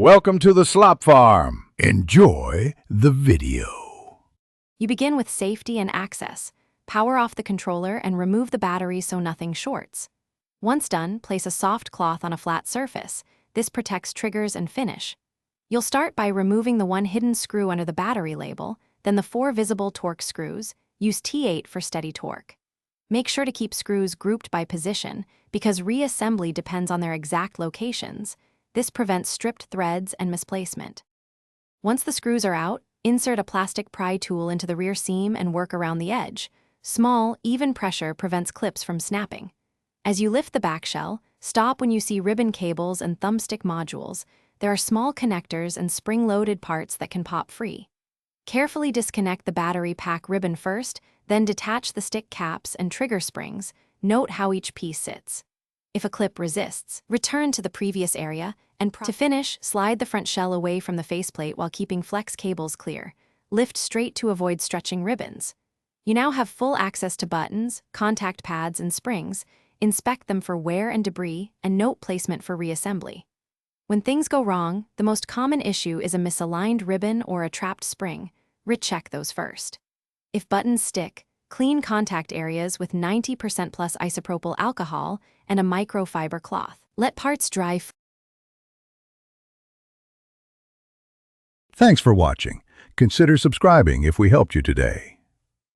Welcome to the Slop Farm. Enjoy the video. You begin with safety and access. Power off the controller and remove the battery so nothing shorts. Once done, place a soft cloth on a flat surface. This protects triggers and finish. You'll start by removing the one hidden screw under the battery label, then the 4 visible torque screws. Use T8 for steady torque. Make sure to keep screws grouped by position, because reassembly depends on their exact locations. This prevents stripped threads and misplacement. Once the screws are out, insert a plastic pry tool into the rear seam and work around the edge. Small, even pressure prevents clips from snapping. As you lift the back shell, stop when you see ribbon cables and thumbstick modules. There are small connectors and spring-loaded parts that can pop free. Carefully disconnect the battery pack ribbon first, then detach the stick caps and trigger springs. Note how each piece sits. If a clip resists, return to the previous area, and to finish, slide the front shell away from the faceplate while keeping flex cables clear. Lift straight to avoid stretching ribbons. You now have full access to buttons, contact pads, and springs. Inspect them for wear and debris, and note placement for reassembly. When things go wrong, the most common issue is a misaligned ribbon or a trapped spring. Recheck those first. If buttons stick, clean contact areas with 90% plus isopropyl alcohol and a microfiber cloth. Let parts dry. Thanks for watching. Consider subscribing if we helped you today.